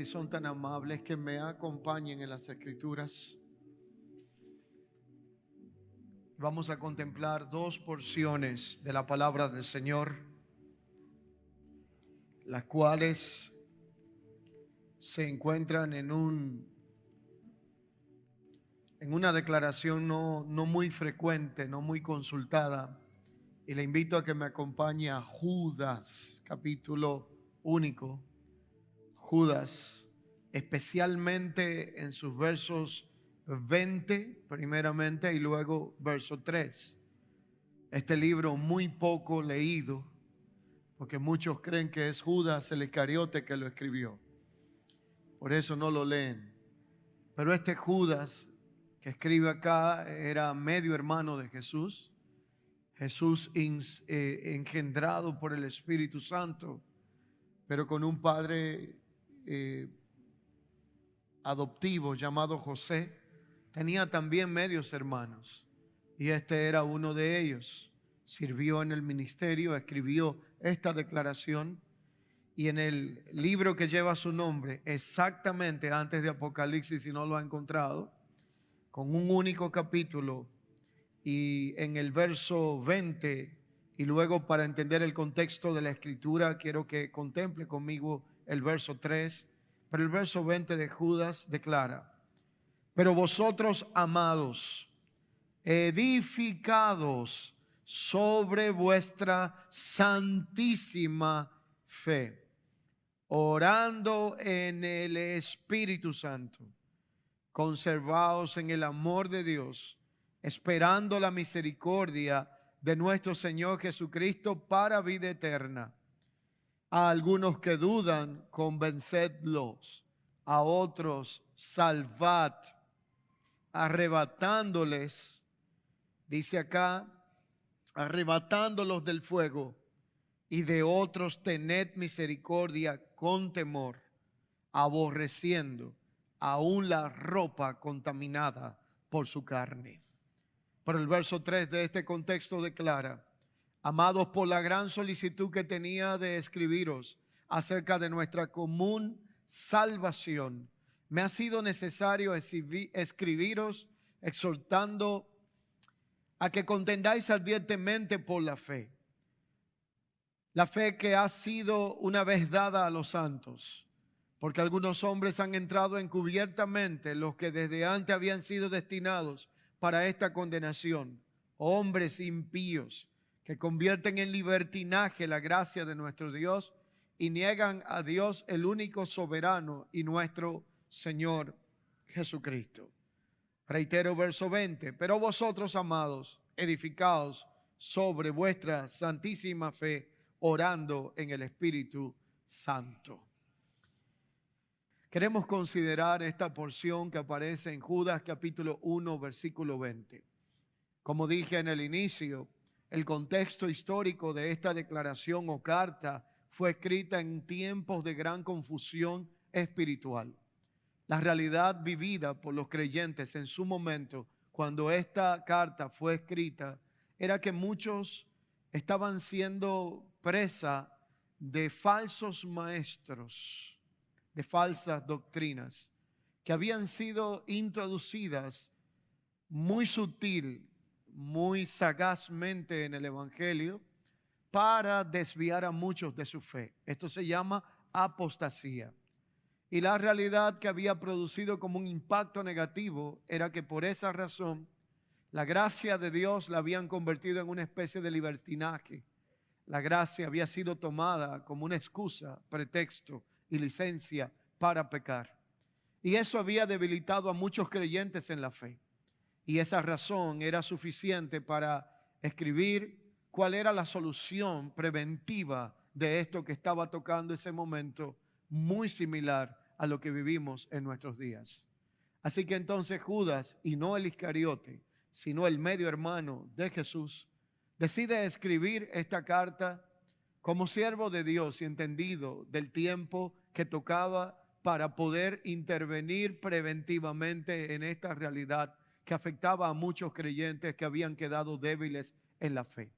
si son tan amables, que me acompañen en las Escrituras. Vamos a contemplar dos porciones de la palabra del Señor, las cuales se encuentran en una declaración no muy frecuente, no muy consultada. Y le invito a que me acompañe a Judas, capítulo único. Judas, especialmente en sus versos 20 primeramente y luego verso 3. Este libro muy poco leído, porque muchos creen que es Judas el Iscariote que lo escribió. Por eso no lo leen. Pero este Judas que escribe acá era medio hermano de Jesús. Jesús engendrado por el Espíritu Santo, pero con un padre adoptivo llamado José. Tenía también medios hermanos y este era uno de ellos. Sirvió en el ministerio, escribió esta declaración y en el libro que lleva su nombre, exactamente antes de Apocalipsis, si no lo ha encontrado, con un único capítulo, y en el verso 20, y luego para entender el contexto de la escritura, quiero que contemple conmigo el verso 3, pero el verso 20 de Judas declara: pero vosotros, amados, edificados sobre vuestra santísima fe, orando en el Espíritu Santo, conservaos en el amor de Dios, esperando la misericordia de nuestro Señor Jesucristo para vida eterna. A algunos que dudan, convencedlos; a otros, salvad, arrebatándoles, dice acá, arrebatándolos del fuego; y de otros tened misericordia con temor, aborreciendo aún la ropa contaminada por su carne. Pero el verso 3 de este contexto declara: amados, por la gran solicitud que tenía de escribiros acerca de nuestra común salvación, me ha sido necesario escribiros exhortando a que contendáis ardientemente por la fe que ha sido una vez dada a los santos. Porque algunos hombres han entrado encubiertamente, los que desde antes habían sido destinados para esta condenación, hombres impíos que convierten en libertinaje la gracia de nuestro Dios y niegan a Dios, el único soberano y nuestro Señor Jesucristo. Reitero verso 20, pero vosotros, amados, edificaos sobre vuestra santísima fe, orando en el Espíritu Santo. Queremos considerar esta porción que aparece en Judas capítulo 1, versículo 20. Como dije en el inicio, el contexto histórico de esta declaración o carta fue escrita en tiempos de gran confusión espiritual. La realidad vivida por los creyentes en su momento, cuando esta carta fue escrita, era que muchos estaban siendo presa de falsos maestros, de falsas doctrinas que habían sido introducidas muy sutil, muy sagazmente en el Evangelio para desviar a muchos de su fe. Esto se llama apostasía. Y la realidad que había producido como un impacto negativo era que por esa razón la gracia de Dios la habían convertido en una especie de libertinaje. La gracia había sido tomada como una excusa, pretexto y licencia para pecar. Y eso había debilitado a muchos creyentes en la fe. Y esa razón era suficiente para escribir cuál era la solución preventiva de esto que estaba tocando ese momento, muy similar a lo que vivimos en nuestros días. Así que entonces Judas, y no el Iscariote, sino el medio hermano de Jesús, decide escribir esta carta como siervo de Dios y entendido del tiempo que tocaba para poder intervenir preventivamente en esta realidad que afectaba a muchos creyentes que habían quedado débiles en la fe.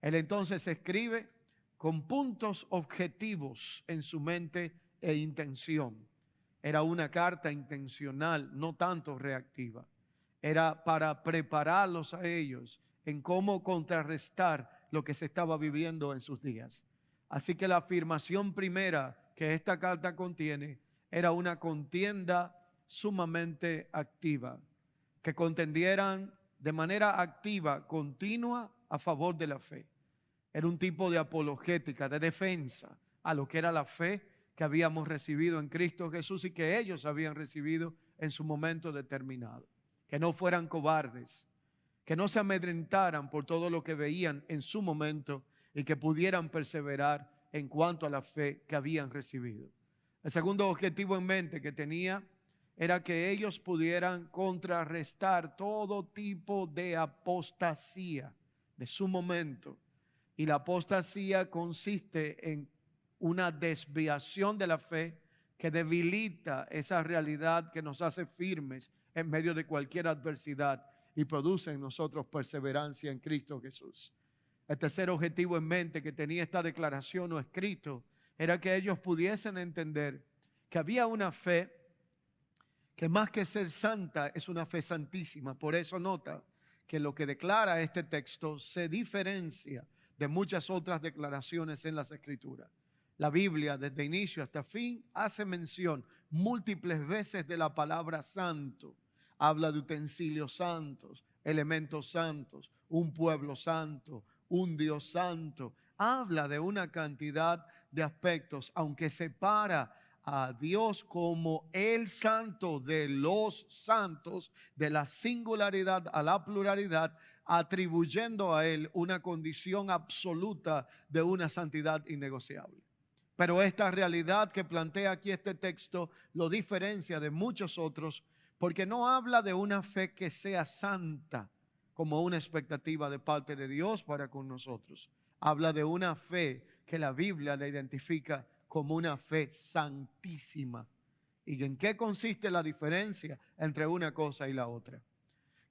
Él entonces escribe con puntos objetivos en su mente e intención. Era una carta intencional, no tanto reactiva. Era para prepararlos a ellos en cómo contrarrestar lo que se estaba viviendo en sus días. Así que la afirmación primera que esta carta contiene era una contienda sumamente activa, que contendieran de manera activa, continua, a favor de la fe. Era un tipo de apologética, de defensa a lo que era la fe que habíamos recibido en Cristo Jesús y que ellos habían recibido en su momento determinado. Que no fueran cobardes, que no se amedrentaran por todo lo que veían en su momento y que pudieran perseverar en cuanto a la fe que habían recibido. El segundo objetivo en mente que tenía era que ellos pudieran contrarrestar todo tipo de apostasía de su momento. Y la apostasía consiste en una desviación de la fe que debilita esa realidad que nos hace firmes en medio de cualquier adversidad y produce en nosotros perseverancia en Cristo Jesús. El tercer objetivo en mente que tenía esta declaración o escrito era que ellos pudiesen entender que había una fe que más que ser santa es una fe santísima. Por eso nota que lo que declara este texto se diferencia de muchas otras declaraciones en las Escrituras. La Biblia, desde inicio hasta fin, hace mención múltiples veces de la palabra santo. Habla de utensilios santos, elementos santos, un pueblo santo, un Dios santo. Habla de una cantidad de aspectos, aunque separa a Dios como el santo de los santos, de la singularidad a la pluralidad, atribuyendo a Él una condición absoluta de una santidad innegociable. Pero esta realidad que plantea aquí este texto lo diferencia de muchos otros, porque no habla de una fe que sea santa como una expectativa de parte de Dios para con nosotros. Habla de una fe que la Biblia la identifica como una fe santísima. ¿Y en qué consiste la diferencia entre una cosa y la otra?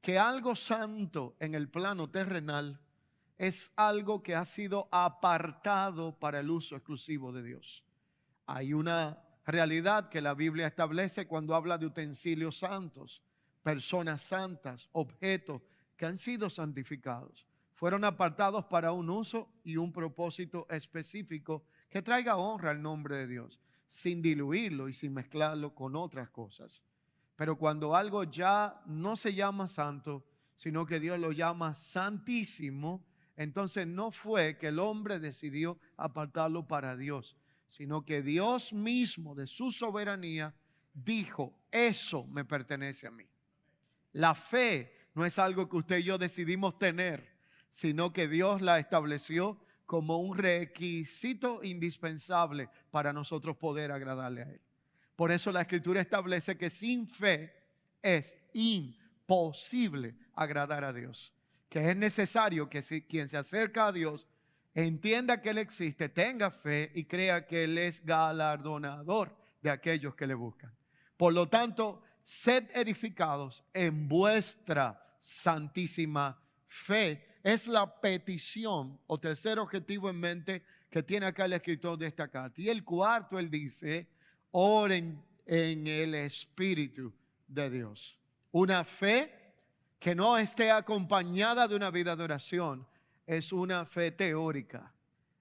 Que algo santo en el plano terrenal es algo que ha sido apartado para el uso exclusivo de Dios. Hay una realidad que la Biblia establece cuando habla de utensilios santos, personas santas, objetos que han sido santificados. Fueron apartados para un uso y un propósito específico que traiga honra al nombre de Dios, sin diluirlo y sin mezclarlo con otras cosas. Pero cuando algo ya no se llama santo, sino que Dios lo llama santísimo, entonces no fue que el hombre decidió apartarlo para Dios, sino que Dios mismo de su soberanía dijo, eso me pertenece a mí. La fe no es algo que usted y yo decidimos tener, sino que Dios la estableció como un requisito indispensable para nosotros poder agradarle a Él. Por eso la Escritura establece que sin fe es imposible agradar a Dios. Que es necesario que quien se acerca a Dios entienda que Él existe, tenga fe y crea que Él es galardonador de aquellos que le buscan. Por lo tanto, sed edificados en vuestra santísima fe. Es la petición o tercer objetivo en mente que tiene acá el escritor de esta carta. Y el cuarto, él dice, oren en el Espíritu de Dios. Una fe que no esté acompañada de una vida de oración es una fe teórica.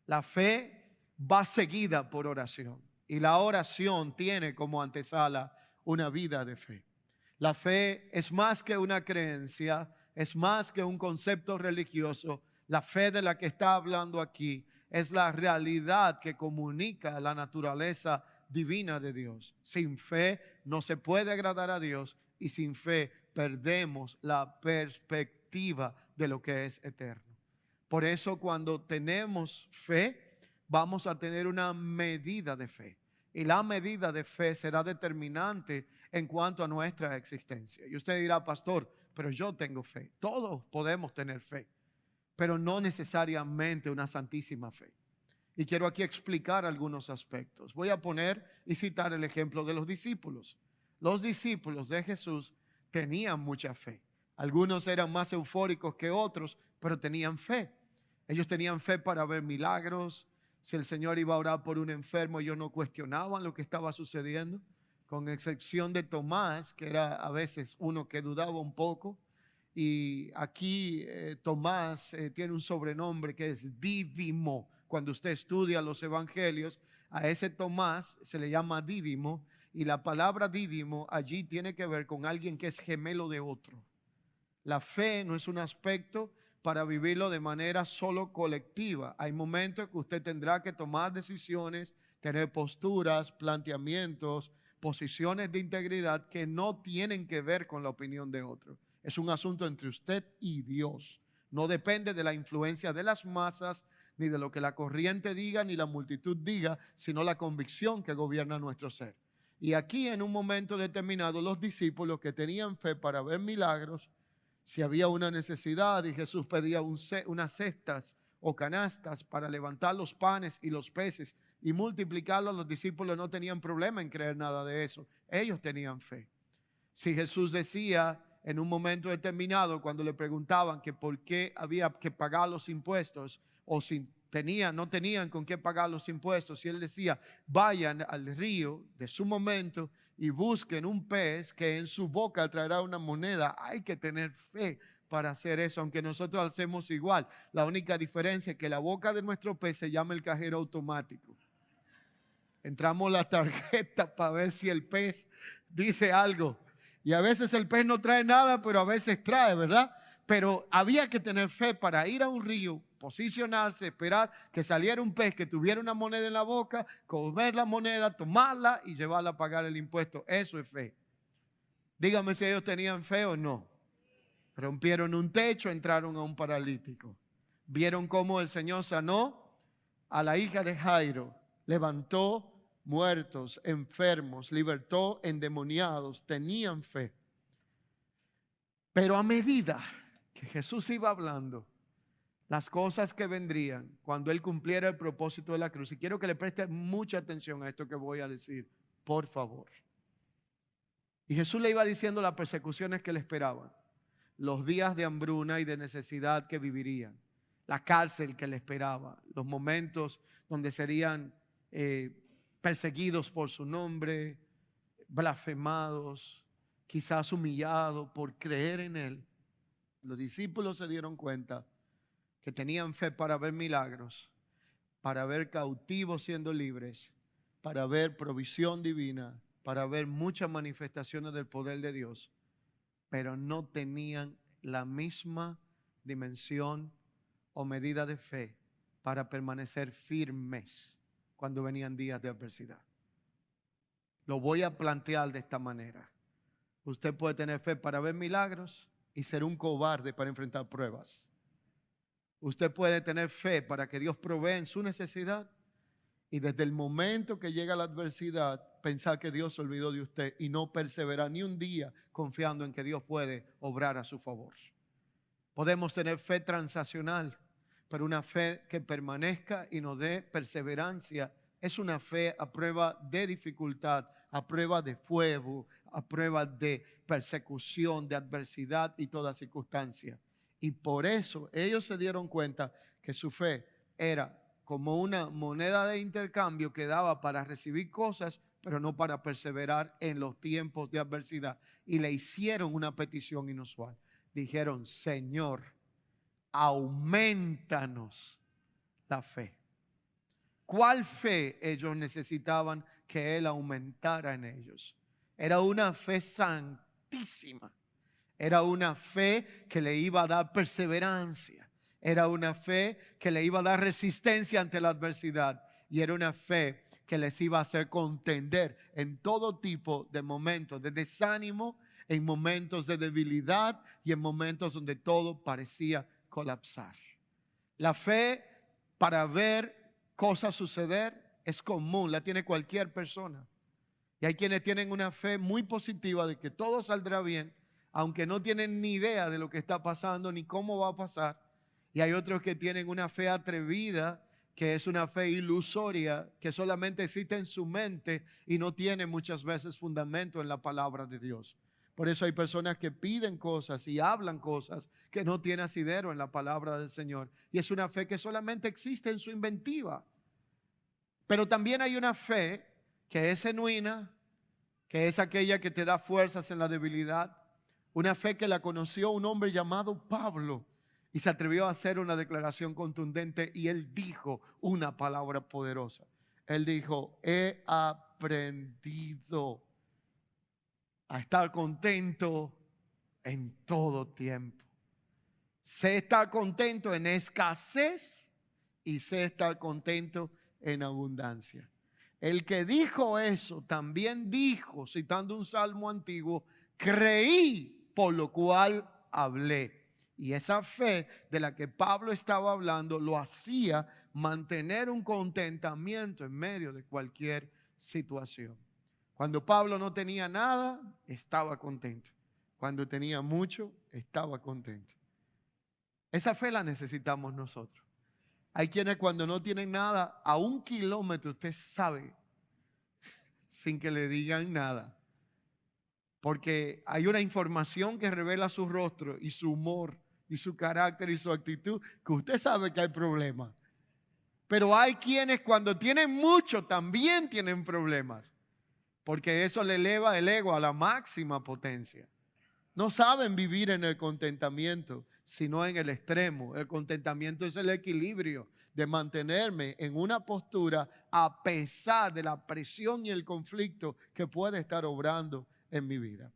La fe va seguida por oración y la oración tiene como antesala una vida de fe. La fe es más que una creencia, es más que un concepto religioso. La fe de la que está hablando aquí es la realidad que comunica la naturaleza divina de Dios. Sin fe no se puede agradar a Dios y sin fe perdemos la perspectiva de lo que es eterno. Por eso cuando tenemos fe, vamos a tener una medida de fe. Y la medida de fe será determinante en cuanto a nuestra existencia. Y usted dirá, pastor, pero yo tengo fe. Todos podemos tener fe, pero no necesariamente una santísima fe. Y quiero aquí explicar algunos aspectos. Voy a poner y citar el ejemplo de los discípulos. Los discípulos de Jesús tenían mucha fe. Algunos eran más eufóricos que otros, pero tenían fe. Ellos tenían fe para ver milagros. Si el Señor iba a orar por un enfermo, ellos no cuestionaban lo que estaba sucediendo. con excepción de Tomás, que era a veces uno que dudaba un poco. Y aquí Tomás tiene un sobrenombre que es Dídimo. Cuando usted estudia los evangelios, a ese Tomás se le llama Dídimo. Y la palabra Dídimo allí tiene que ver con alguien que es gemelo de otro. La fe no es un aspecto para vivirlo de manera solo colectiva. Hay momentos que usted tendrá que tomar decisiones, tener posturas, planteamientos, posiciones de integridad que no tienen que ver con la opinión de otro. Es un asunto entre usted y Dios. No depende de la influencia de las masas, ni de lo que la corriente diga, ni la multitud diga, sino la convicción que gobierna nuestro ser. Y aquí en un momento determinado los discípulos que tenían fe para ver milagros, si había una necesidad y Jesús pedía unas cestas o canastas para levantar los panes y los peces y multiplicarlos, los discípulos no tenían problema en creer nada de eso. Ellos tenían fe. Si Jesús decía en un momento determinado, cuando le preguntaban que por qué había que pagar los impuestos o si no tenían con qué pagar los impuestos, y él decía, vayan al río de su momento y busquen un pez que en su boca traerá una moneda. Hay que tener fe para hacer eso, aunque nosotros hacemos igual. La única diferencia es que la boca de nuestro pez se llama el cajero automático. Entramos la tarjeta para ver si el pez dice algo. Y a veces el pez no trae nada, pero a veces trae, ¿verdad? Pero había que tener fe para ir a un río, posicionarse, esperar que saliera un pez que tuviera una moneda en la boca, comer la moneda, tomarla y llevarla a pagar el impuesto. Eso es fe. Dígame si ellos tenían fe o no. Rompieron un techo, entraron a un paralítico. Vieron cómo el Señor sanó a la hija de Jairo, levantó muertos, enfermos, libertó endemoniados, tenían fe. Pero a medida que Jesús iba hablando, las cosas que vendrían cuando Él cumpliera el propósito de la cruz, y quiero que le preste mucha atención a esto que voy a decir, por favor. Y Jesús le iba diciendo las persecuciones que le esperaban, los días de hambruna y de necesidad que vivirían, la cárcel que le esperaba, los momentos donde serían perseguidos por su nombre, blasfemados, quizás humillados por creer en Él. Los discípulos se dieron cuenta que tenían fe para ver milagros, para ver cautivos siendo libres, para ver provisión divina, para ver muchas manifestaciones del poder de Dios, pero no tenían la misma dimensión o medida de fe para permanecer firmes cuando venían días de adversidad. Lo voy a plantear de esta manera. Usted puede tener fe para ver milagros y ser un cobarde para enfrentar pruebas. Usted puede tener fe para que Dios provea en su necesidad y desde el momento que llega la adversidad pensar que Dios se olvidó de usted y no perseverar ni un día confiando en que Dios puede obrar a su favor. Podemos tener fe transaccional, pero una fe que permanezca y nos dé perseverancia es una fe a prueba de dificultad, a prueba de fuego, a prueba de persecución, de adversidad y toda circunstancia. Y por eso ellos se dieron cuenta que su fe era como una moneda de intercambio que daba para recibir cosas, pero no para perseverar en los tiempos de adversidad. Y le hicieron una petición inusual. Dijeron, Señor, aumentanos la fe. ¿Cuál fe ellos necesitaban que Él aumentara en ellos? Era una fe santísima. Era una fe que le iba a dar perseverancia. Era una fe que le iba a dar resistencia ante la adversidad. Y era una fe que les iba a hacer contender en todo tipo de momentos de desánimo, en momentos de debilidad y en momentos donde todo parecía colapsar. La fe para ver cosas suceder es común, la tiene cualquier persona. Y hay quienes tienen una fe muy positiva de que todo saldrá bien, aunque no tienen ni idea de lo que está pasando ni cómo va a pasar. Y hay otros que tienen una fe atrevida, que es una fe ilusoria, que solamente existe en su mente y no tiene muchas veces fundamento en la palabra de Dios. Por eso hay personas que piden cosas y hablan cosas que no tienen asidero en la palabra del Señor. Y es una fe que solamente existe en su inventiva. Pero también hay una fe que es genuina, que es aquella que te da fuerzas en la debilidad. Una fe que la conoció un hombre llamado Pablo y se atrevió a hacer una declaración contundente y él dijo una palabra poderosa. Él dijo, he aprendido a estar contento en todo tiempo. Sé estar contento en escasez y sé estar contento en abundancia. El que dijo eso también dijo, citando un salmo antiguo, creí, por lo cual hablé. Y esa fe de la que Pablo estaba hablando lo hacía mantener un contentamiento en medio de cualquier situación. Cuando Pablo no tenía nada, estaba contento. Cuando tenía mucho, estaba contento. Esa fe la necesitamos nosotros. Hay quienes cuando no tienen nada, a 1 kilómetro usted sabe, sin que le digan nada. Porque hay una información que revela su rostro y su humor y su carácter y su actitud, que usted sabe que hay problemas. Pero hay quienes cuando tienen mucho también tienen problemas. Porque eso le eleva el ego a la máxima potencia. No saben vivir en el contentamiento, sino en el extremo. El contentamiento es el equilibrio de mantenerme en una postura a pesar de la presión y el conflicto que puede estar obrando en mi vida.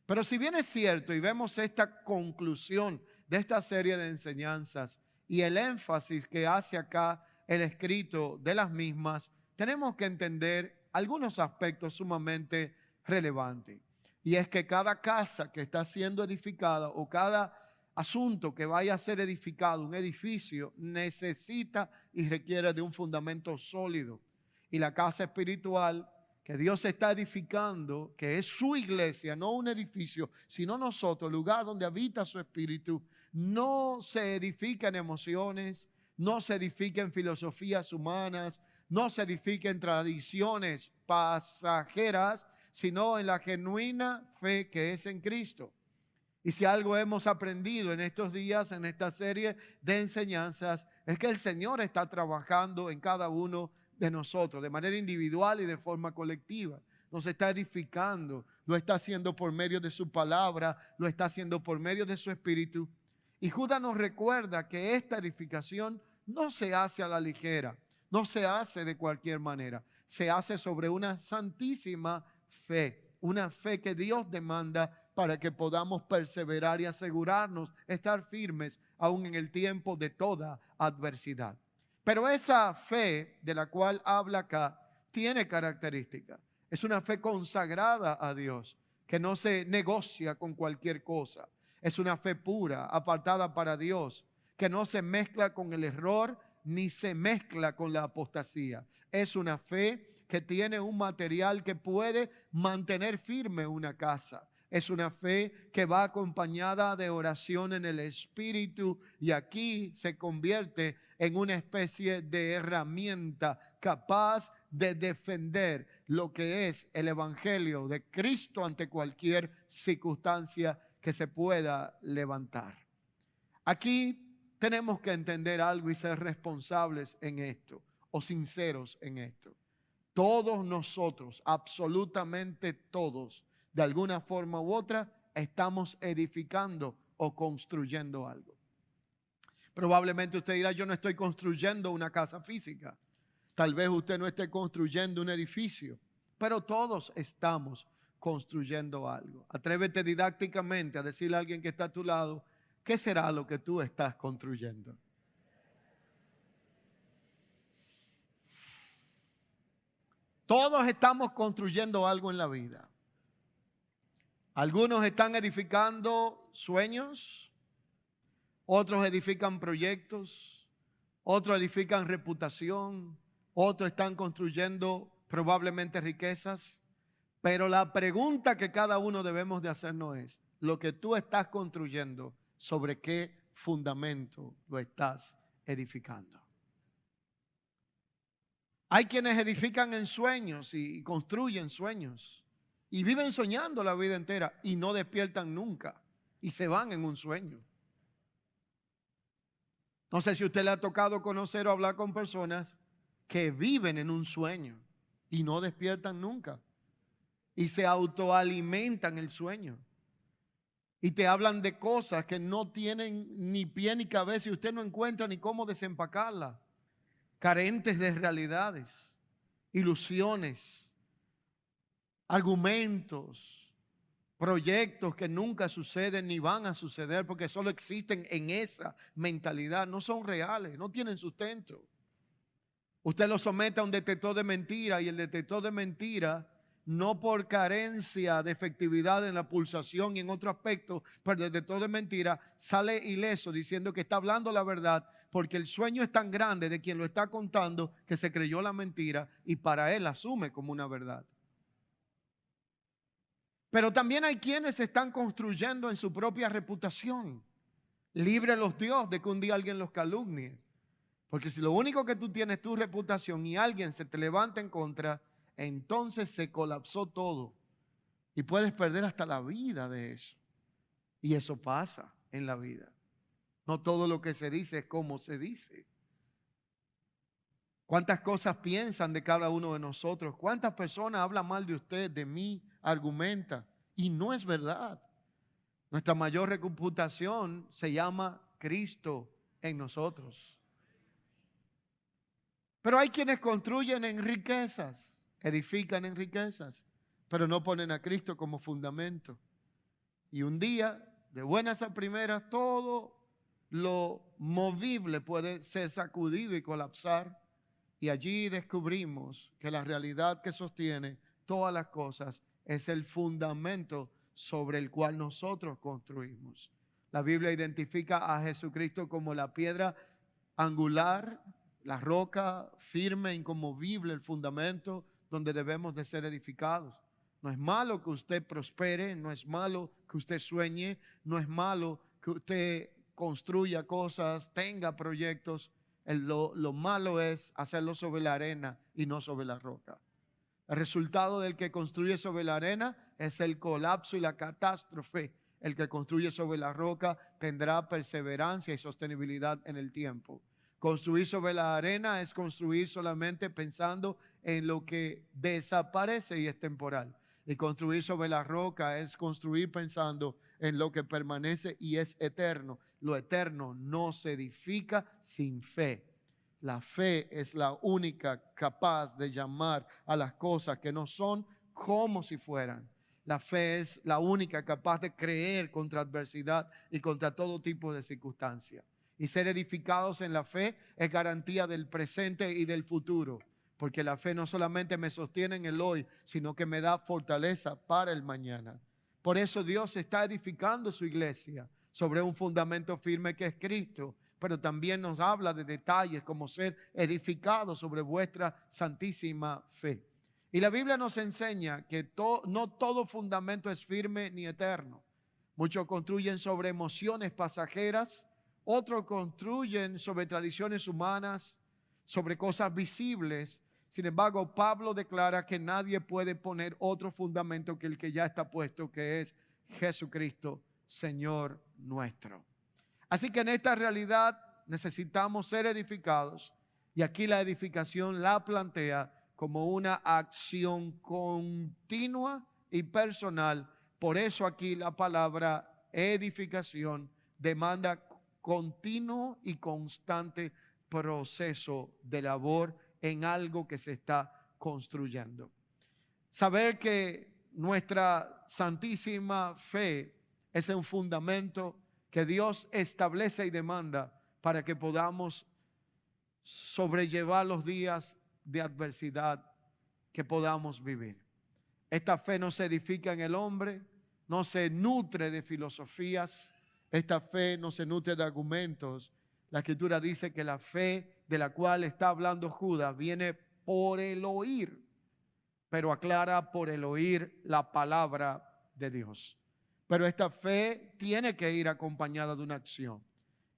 Pero si bien es cierto y vemos esta conclusión de esta serie de enseñanzas y el énfasis que hace acá el escrito de las mismas, tenemos que entender algunos aspectos sumamente relevantes. Y es que cada casa que está siendo edificada o cada asunto que vaya a ser edificado, un edificio, necesita y requiere de un fundamento sólido. Y la casa espiritual que Dios está edificando, que es su iglesia, no un edificio, sino nosotros, el lugar donde habita su espíritu, no se edifica en emociones, no se edifica en filosofías humanas, no se edifica en tradiciones pasajeras, sino en la genuina fe que es en Cristo. Y si algo hemos aprendido en estos días, en esta serie de enseñanzas, es que el Señor está trabajando en cada uno de nosotros, de manera individual y de forma colectiva. Nos está edificando, lo está haciendo por medio de su palabra, lo está haciendo por medio de su espíritu. Y Judas nos recuerda que esta edificación no se hace a la ligera, no se hace de cualquier manera, se hace sobre una santísima fe, una fe que Dios demanda para que podamos perseverar y asegurarnos estar firmes aún en el tiempo de toda adversidad. Pero esa fe de la cual habla acá tiene características. Es una fe consagrada a Dios, que no se negocia con cualquier cosa. Es una fe pura, apartada para Dios, que no se mezcla con el error ni se mezcla con la apostasía. Es una fe que tiene un material que puede mantener firme una casa. Es una fe que va acompañada de oración en el Espíritu y aquí se convierte en una especie de herramienta capaz de defender lo que es el Evangelio de Cristo ante cualquier circunstancia que se pueda levantar. Aquí tenemos que entender algo y ser responsables en esto o sinceros en esto. Todos nosotros, absolutamente todos, de alguna forma u otra, estamos edificando o construyendo algo. Probablemente usted dirá, yo no estoy construyendo una casa física. Tal vez usted no esté construyendo un edificio, pero todos estamos construyendo algo. Atrévete didácticamente a decirle a alguien que está a tu lado, ¿qué será lo que tú estás construyendo? Todos estamos construyendo algo en la vida. Algunos están edificando sueños, otros edifican proyectos, otros edifican reputación, otros están construyendo probablemente riquezas. Pero la pregunta que cada uno debemos de hacernos es, lo que tú estás construyendo, ¿sobre qué fundamento lo estás edificando? Hay quienes edifican en sueños y construyen sueños y viven soñando la vida entera y no despiertan nunca y se van en un sueño. No sé si a usted le ha tocado conocer o hablar con personas que viven en un sueño y no despiertan nunca. y se autoalimentan el sueño. Y te hablan de cosas que no tienen ni pie ni cabeza y usted no encuentra ni cómo desempacarlas. Carentes de realidades, ilusiones, argumentos, proyectos que nunca suceden ni van a suceder porque solo existen en esa mentalidad. No son reales, no tienen sustento. Usted lo somete a un detector de mentira y el detector de mentira, no por carencia de efectividad en la pulsación y en otro aspecto, pero el detector de mentira sale ileso diciendo que está hablando la verdad porque el sueño es tan grande de quien lo está contando que se creyó la mentira y para él asume como una verdad. Pero también hay quienes están construyendo en su propia reputación. Líbrelos Dios de que un día alguien los calumnie. Porque si lo único que tú tienes es tu reputación y alguien se te levanta en contra, entonces se colapsó todo. Y puedes perder hasta la vida de eso. Y eso pasa en la vida. No todo lo que se dice es como se dice. ¿Cuántas cosas piensan de cada uno de nosotros? ¿Cuántas personas hablan mal de usted, de mí, argumentan? Y no es verdad. Nuestra mayor reputación se llama Cristo en nosotros. Pero hay quienes construyen en riquezas, edifican en riquezas, pero no ponen a Cristo como fundamento. Y un día, de buenas a primeras, todo lo movible puede ser sacudido y colapsar. Y allí descubrimos que la realidad que sostiene todas las cosas es el fundamento sobre el cual nosotros construimos. La Biblia identifica a Jesucristo como la piedra angular, la roca firme, inconmovible, el fundamento donde debemos de ser edificados. No es malo que usted prospere, no es malo que usted sueñe, no es malo que usted construya cosas, tenga proyectos. Lo malo es hacerlo sobre la arena y no sobre la roca. El resultado del que construye sobre la arena es el colapso y la catástrofe. El que construye sobre la roca tendrá perseverancia y sostenibilidad en el tiempo. Construir sobre la arena es construir solamente pensando en lo que desaparece y es temporal. Y construir sobre la roca es construir pensando en lo que permanece y es eterno. Lo eterno no se edifica sin fe. La fe es la única capaz de llamar a las cosas que no son como si fueran. La fe es la única capaz de creer contra adversidad y contra todo tipo de circunstancia. Y ser edificados en la fe es garantía del presente y del futuro. Porque la fe no solamente me sostiene en el hoy, sino que me da fortaleza para el mañana. Por eso Dios está edificando su iglesia sobre un fundamento firme que es Cristo. Pero también nos habla de detalles como ser edificados sobre vuestra santísima fe. Y la Biblia nos enseña que no todo fundamento es firme ni eterno. Muchos construyen sobre emociones pasajeras, otros construyen sobre tradiciones humanas, sobre cosas visibles. Sin embargo, Pablo declara que nadie puede poner otro fundamento que el que ya está puesto, que es Jesucristo, Señor nuestro. Así que en esta realidad necesitamos ser edificados y aquí la edificación la plantea como una acción continua y personal. Por eso aquí la palabra edificación demanda continuo y constante proceso de labor en algo que se está construyendo. Saber que nuestra santísima fe es un fundamento que Dios establece y demanda para que podamos sobrellevar los días de adversidad que podamos vivir. Esta fe no se edifica en el hombre, no se nutre de filosofías, esta fe no se nutre de argumentos. La Escritura dice que la fe de la cual está hablando Judas viene por el oír, pero aclara por el oír la palabra de Dios. Pero esta fe tiene que ir acompañada de una acción.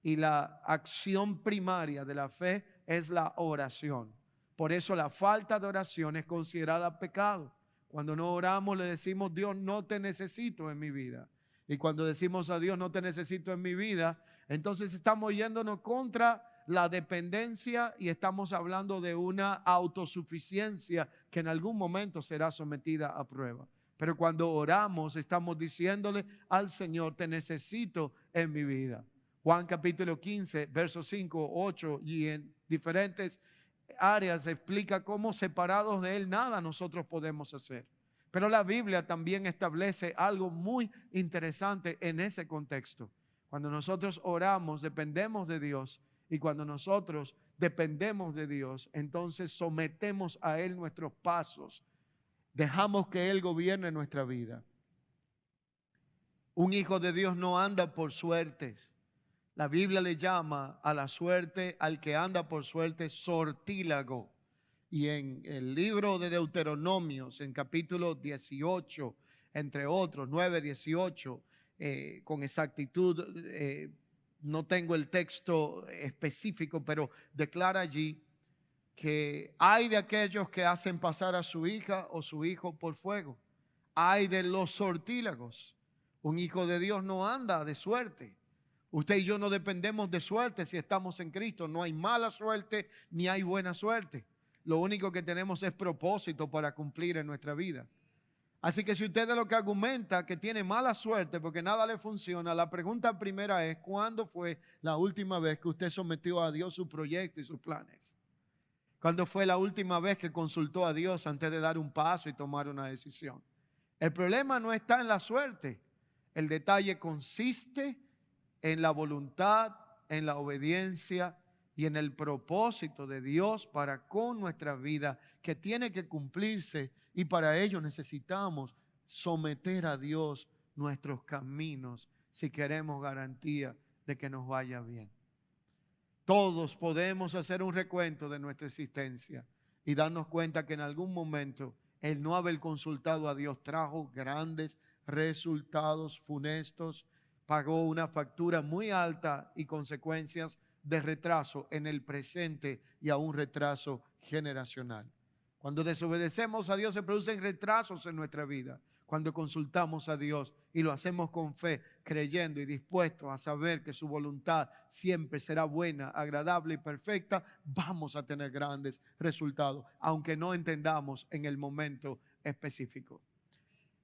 Y la acción primaria de la fe es la oración. Por eso la falta de oración es considerada pecado. Cuando no oramos le decimos, Dios, no te necesito en mi vida. Y cuando decimos a Dios, no te necesito en mi vida, entonces estamos yéndonos contra la dependencia y estamos hablando de una autosuficiencia que en algún momento será sometida a prueba. Pero cuando oramos estamos diciéndole al Señor, te necesito en mi vida. Juan capítulo 15, versos 5, 8 y en diferentes áreas explica cómo separados de Él nada nosotros podemos hacer. Pero la Biblia también establece algo muy interesante en ese contexto. Cuando nosotros oramos, dependemos de Dios. Y cuando nosotros dependemos de Dios, entonces sometemos a Él nuestros pasos. Dejamos que Él gobierne nuestra vida. Un hijo de Dios no anda por suertes. La Biblia le llama a la suerte, al que anda por suerte, sortílago. Y en el libro de Deuteronomios, en capítulo 18, entre otros, 9, 18, con exactitud, no tengo el texto específico, pero declara allí que hay de aquellos que hacen pasar a su hija o su hijo por fuego. Hay de los sortílagos. Un hijo de Dios no anda de suerte. Usted y yo no dependemos de suerte si estamos en Cristo. No hay mala suerte ni hay buena suerte. Lo único que tenemos es propósito para cumplir en nuestra vida. Así que si usted es lo que argumenta que tiene mala suerte porque nada le funciona, la pregunta primera es, ¿cuándo fue la última vez que usted sometió a Dios su proyecto y sus planes? ¿Cuándo fue la última vez que consultó a Dios antes de dar un paso y tomar una decisión? El problema no está en la suerte. El detalle consiste en la voluntad, en la obediencia y en el propósito de Dios para con nuestra vida, que tiene que cumplirse, y para ello necesitamos someter a Dios nuestros caminos si queremos garantía de que nos vaya bien. Todos podemos hacer un recuento de nuestra existencia y darnos cuenta que en algún momento el no haber consultado a Dios trajo grandes resultados funestos, pagó una factura muy alta y consecuencias de retraso en el presente y a un retraso generacional. Cuando desobedecemos a Dios se producen retrasos en nuestra vida. Cuando consultamos a Dios y lo hacemos con fe, creyendo y dispuestos a saber que su voluntad siempre será buena, agradable y perfecta, vamos a tener grandes resultados, aunque no entendamos en el momento específico.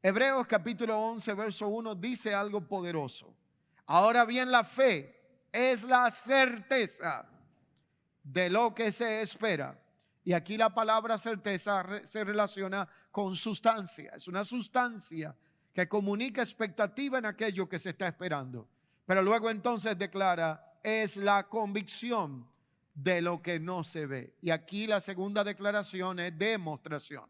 Hebreos capítulo 11, verso 1 dice algo poderoso. Ahora bien, la fe es la certeza de lo que se espera. Y aquí la palabra certeza se relaciona con sustancia. Es una sustancia que comunica expectativa en aquello que se está esperando. Pero luego entonces declara, es la convicción de lo que no se ve. Y aquí la segunda declaración es demostración.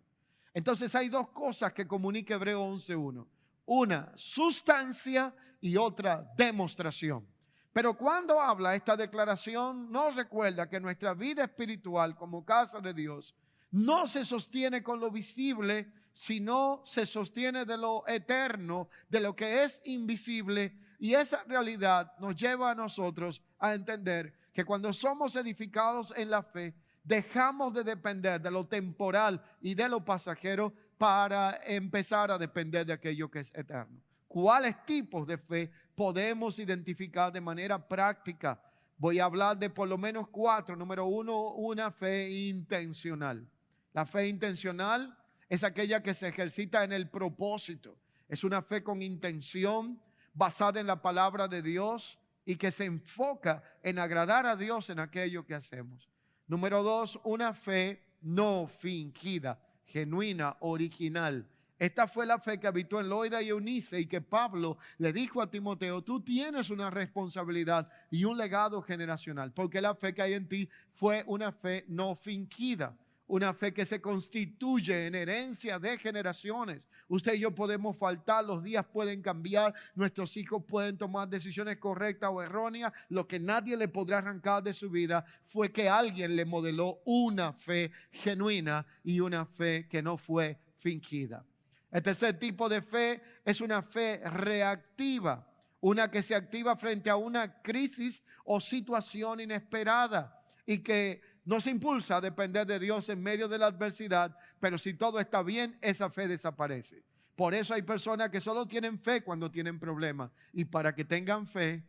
Entonces hay dos cosas que comunica Hebreo 11.1. Una, sustancia, y otra, demostración. Pero cuando habla esta declaración, nos recuerda que nuestra vida espiritual como casa de Dios no se sostiene con lo visible, sino se sostiene de lo eterno, de lo que es invisible. Y esa realidad nos lleva a nosotros a entender que cuando somos edificados en la fe, dejamos de depender de lo temporal y de lo pasajero para empezar a depender de aquello que es eterno. ¿Cuáles tipos de fe podemos identificar de manera práctica? Voy a hablar de por lo menos 4. Número 1, una fe intencional. La fe intencional es aquella que se ejercita en el propósito. Es una fe con intención, basada en la palabra de Dios y que se enfoca en agradar a Dios en aquello que hacemos. Número 2, una fe no fingida, genuina, original. Esta fue la fe que habitó en Loida y Eunice y que Pablo le dijo a Timoteo, tú tienes una responsabilidad y un legado generacional, porque la fe que hay en ti fue una fe no fingida, una fe que se constituye en herencia de generaciones. Usted y yo podemos faltar, los días pueden cambiar, nuestros hijos pueden tomar decisiones correctas o erróneas. Lo que nadie le podrá arrancar de su vida fue que alguien le modeló una fe genuina y una fe que no fue fingida. El tercer tipo de fe es una fe reactiva, una que se activa frente a una crisis o situación inesperada y que nos impulsa a depender de Dios en medio de la adversidad, pero si todo está bien, esa fe desaparece. Por eso hay personas que solo tienen fe cuando tienen problemas, y para que tengan fe,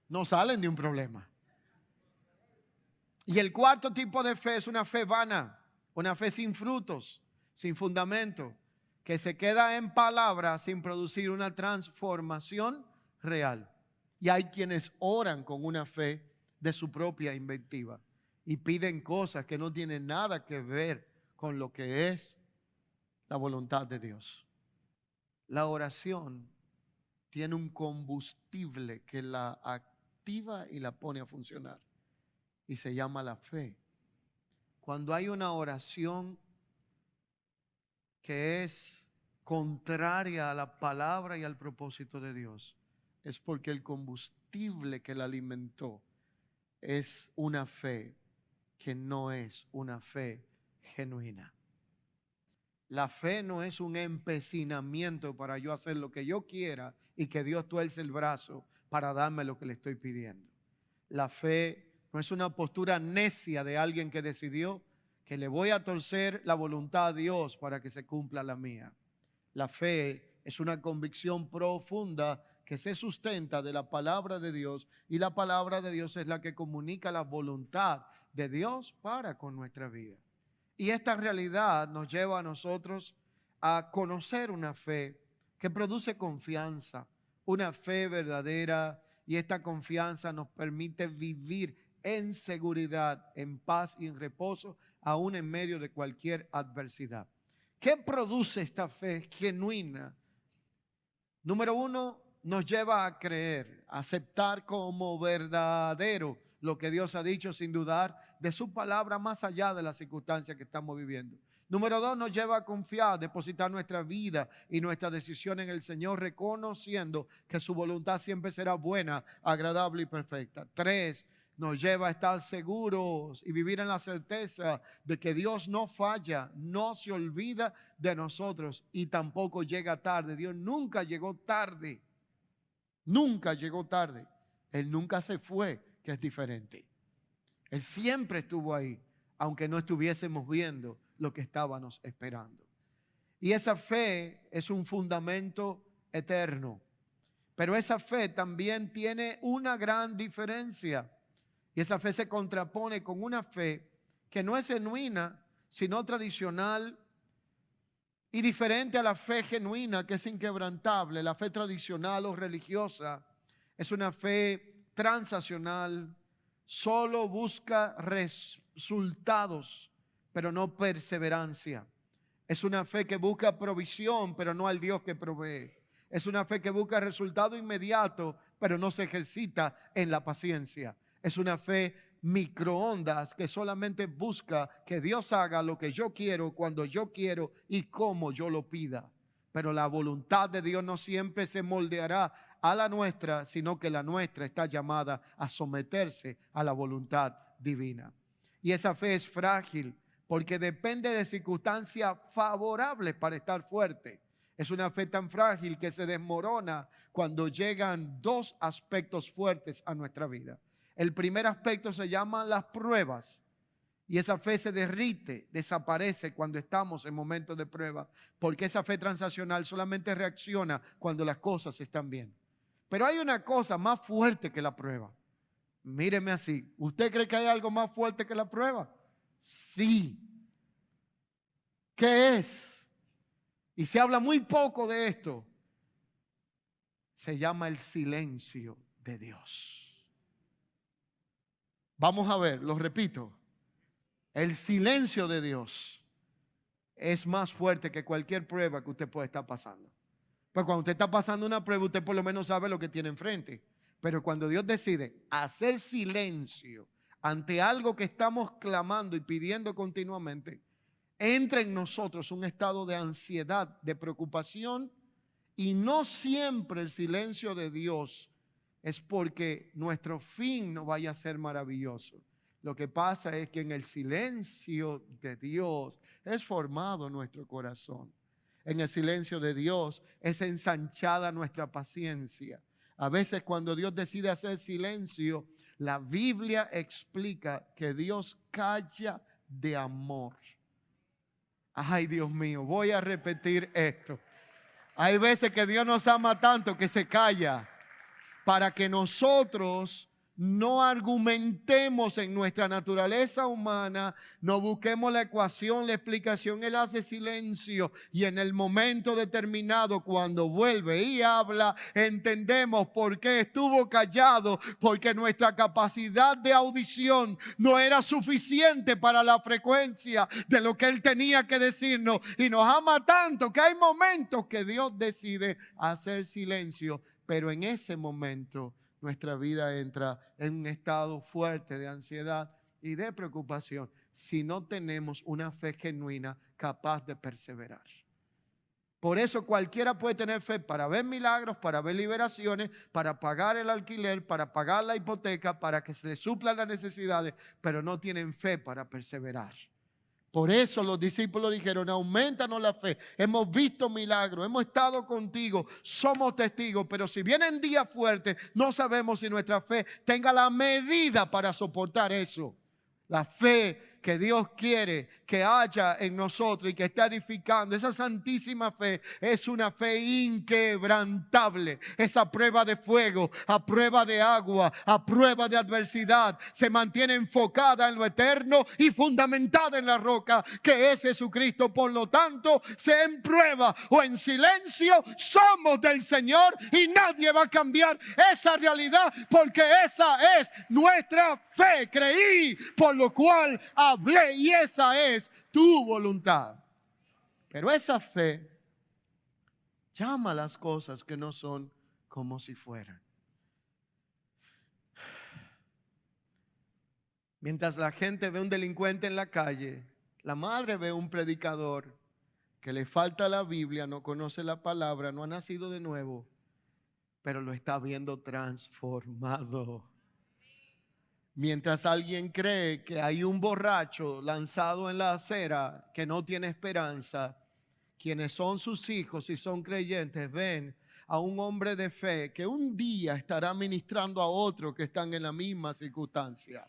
no salen de un problema. Y el cuarto tipo de fe es una fe vana. Una fe sin frutos, sin fundamento, que se queda en palabras sin producir una transformación real. Y hay quienes oran con una fe de su propia inventiva y piden cosas que no tienen nada que ver con lo que es la voluntad de Dios. La oración tiene un combustible que la activa y la pone a funcionar y se llama la fe. Cuando hay una oración que es contraria a la palabra y al propósito de Dios, es porque el combustible que la alimentó es una fe que no es una fe genuina. La fe no es un empecinamiento para yo hacer lo que yo quiera y que Dios tuerce el brazo para darme lo que le estoy pidiendo. La fe no es una postura necia de alguien que decidió que le voy a torcer la voluntad a Dios para que se cumpla la mía. La fe es una convicción profunda que se sustenta de la palabra de Dios, y la palabra de Dios es la que comunica la voluntad de Dios para con nuestra vida. Y esta realidad nos lleva a nosotros a conocer una fe que produce confianza, una fe verdadera, y esta confianza nos permite vivir en seguridad, en paz y en reposo, aún en medio de cualquier adversidad. ¿Qué produce esta fe genuina? Número uno, nos lleva a creer, a aceptar como verdadero lo que Dios ha dicho sin dudar de su palabra más allá de las circunstancias que estamos viviendo. Número dos, nos lleva a confiar, depositar nuestra vida y nuestra decisión en el Señor, reconociendo que su voluntad siempre será buena, agradable y perfecta. Tres, nos lleva a estar seguros y vivir en la certeza de que Dios no falla, no se olvida de nosotros y tampoco llega tarde. Dios nunca llegó tarde, nunca llegó tarde. Él nunca se fue, que es diferente. Él siempre estuvo ahí, aunque no estuviésemos viendo lo que estábamos esperando. Y esa fe es un fundamento eterno, pero esa fe también tiene una gran diferencia. Y esa fe se contrapone con una fe que no es genuina, sino tradicional y diferente a la fe genuina, que es inquebrantable. La fe tradicional o religiosa es una fe transaccional, solo busca resultados, pero no perseverancia. Es una fe que busca provisión, pero no al Dios que provee. Es una fe que busca resultado inmediato, pero no se ejercita en la paciencia. Es una fe microondas que solamente busca que Dios haga lo que yo quiero, cuando yo quiero y como yo lo pida. Pero la voluntad de Dios no siempre se moldeará a la nuestra, sino que la nuestra está llamada a someterse a la voluntad divina. Y esa fe es frágil porque depende de circunstancias favorables para estar fuerte. Es una fe tan frágil que se desmorona cuando llegan dos aspectos fuertes a nuestra vida. El primer aspecto se llama las pruebas. Y esa fe se derrite, desaparece cuando estamos en momentos de prueba, porque esa fe transaccional solamente reacciona cuando las cosas están bien. Pero hay una cosa más fuerte que la prueba. Míreme así. ¿Usted cree que hay algo más fuerte que la prueba? Sí. ¿Qué es? Y se habla muy poco de esto. Se llama el silencio de Dios. Vamos a ver, lo repito. El silencio de Dios es más fuerte que cualquier prueba que usted pueda estar pasando. Pues cuando usted está pasando una prueba, usted por lo menos sabe lo que tiene enfrente. Pero cuando Dios decide hacer silencio ante algo que estamos clamando y pidiendo continuamente, entra en nosotros un estado de ansiedad, de preocupación, y no siempre el silencio de Dios es porque nuestro fin no vaya a ser maravilloso. Lo que pasa es que en el silencio de Dios es formado nuestro corazón. En el silencio de Dios es ensanchada nuestra paciencia. A veces cuando Dios decide hacer silencio, la Biblia explica que Dios calla de amor. Ay, Dios mío, voy a repetir esto. Hay veces que Dios nos ama tanto que se calla para que nosotros No argumentemos en nuestra naturaleza humana, no busquemos la ecuación, la explicación. Él hace silencio y en el momento determinado, cuando vuelve y habla, entendemos por qué estuvo callado, porque nuestra capacidad de audición no era suficiente para la frecuencia de lo que Él tenía que decirnos, y nos ama tanto que hay momentos que Dios decide hacer silencio, pero en ese momento nuestra vida entra en un estado fuerte de ansiedad y de preocupación si no tenemos una fe genuina capaz de perseverar. Por eso cualquiera puede tener fe para ver milagros, para ver liberaciones, para pagar el alquiler, para pagar la hipoteca, para que se le suplan las necesidades, pero no tienen fe para perseverar. Por eso los discípulos dijeron: aumentanos la fe. Hemos visto milagros, hemos estado contigo, somos testigos, pero si vienen días fuertes, no sabemos si nuestra fe tenga la medida para soportar eso. La fe que Dios quiere que haya en nosotros y que está edificando, esa santísima fe, es una fe inquebrantable. Esa prueba de fuego, a prueba de agua, a prueba de adversidad, se mantiene enfocada en lo eterno y fundamentada en la roca que es Jesucristo. Por lo tanto, sea en prueba o en silencio, somos del Señor y nadie va a cambiar esa realidad, porque esa es nuestra fe. Creí, por lo cual hablé, y esa es tu voluntad. Pero esa fe llama las cosas que no son como si fueran. Mientras la gente ve un delincuente en la calle, la madre ve un predicador que le falta la Biblia, no conoce la palabra, no ha nacido de nuevo, pero lo está viendo transformado. Mientras alguien cree que hay un borracho lanzado en la acera que no tiene esperanza, quienes son sus hijos y son creyentes ven a un hombre de fe que un día estará ministrando a otros que están en la misma circunstancia.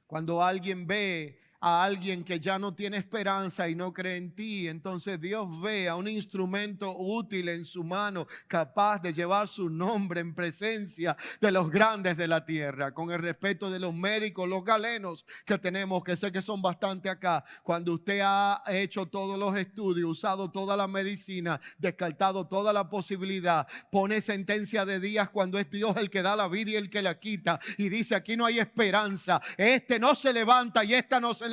Cuando alguien ve a alguien que ya no tiene esperanza y no cree en ti, entonces Dios ve a un instrumento útil en su mano, capaz de llevar su nombre en presencia de los grandes de la tierra, con el respeto de los médicos, los galenos que tenemos, que sé que son bastante acá. Cuando usted ha hecho todos los estudios, usado toda la medicina, descartado toda la posibilidad, pone sentencia de días cuando es Dios el que da la vida y el que la quita, y dice: aquí no hay esperanza, este no se levanta y esta no se levanta.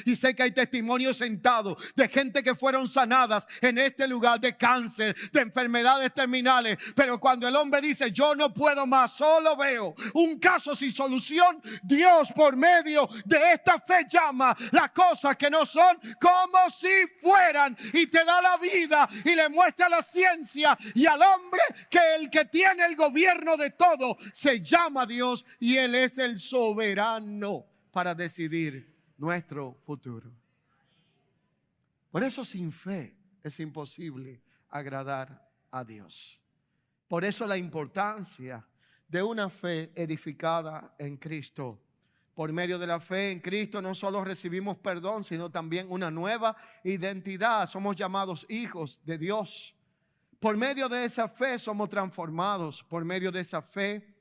Y sé que hay testimonios sentados de gente que fueron sanadas en este lugar de cáncer, de enfermedades terminales, pero cuando el hombre dice: yo no puedo más, solo veo un caso sin solución, Dios por medio de esta fe llama las cosas que no son como si fueran, y te da la vida y le muestra la ciencia y al hombre que el que tiene el gobierno de todo se llama Dios, y Él es el soberano para decidir nuestro futuro. Por eso sin fe es imposible agradar a Dios. Por eso la importancia de una fe edificada en Cristo. Por medio de la fe en Cristo no solo recibimos perdón, sino también una nueva identidad. Somos llamados hijos de Dios. Por medio de esa fe somos transformados. Por medio de esa fe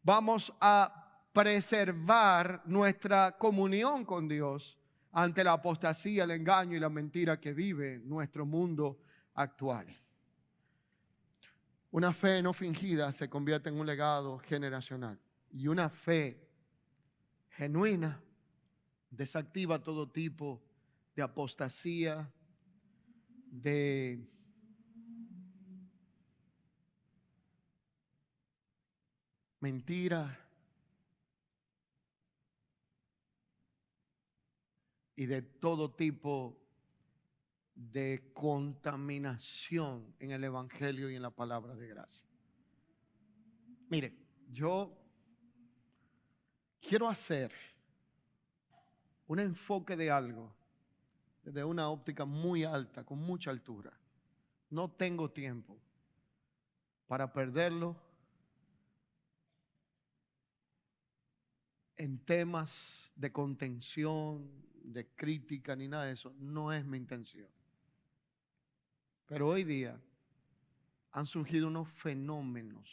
vamos a preservar nuestra comunión con Dios ante la apostasía, el engaño y la mentira que vive nuestro mundo actual. Una fe no fingida se convierte en un legado generacional, y una fe genuina desactiva todo tipo de apostasía, de mentira y de todo tipo de contaminación en el evangelio y en la palabra de gracia. Mire, yo quiero hacer un enfoque de algo desde una óptica muy alta, con mucha altura. No tengo tiempo para perderlo en temas de contención, de crítica, ni nada de eso. No es mi intención. Pero hoy día han surgido unos fenómenos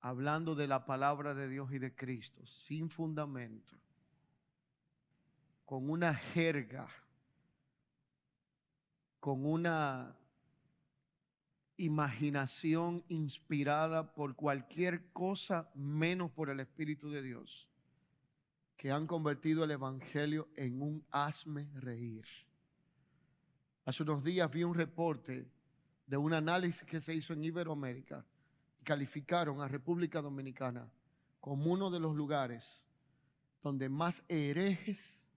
hablando de la palabra de Dios y de Cristo, sin fundamento, con una jerga, con una imaginación inspirada por cualquier cosa menos por el Espíritu de Dios, que han convertido el Evangelio en un hazme reír. Hace unos días vi un reporte de un análisis que se hizo en Iberoamérica y calificaron a República Dominicana como uno de los lugares donde más herejes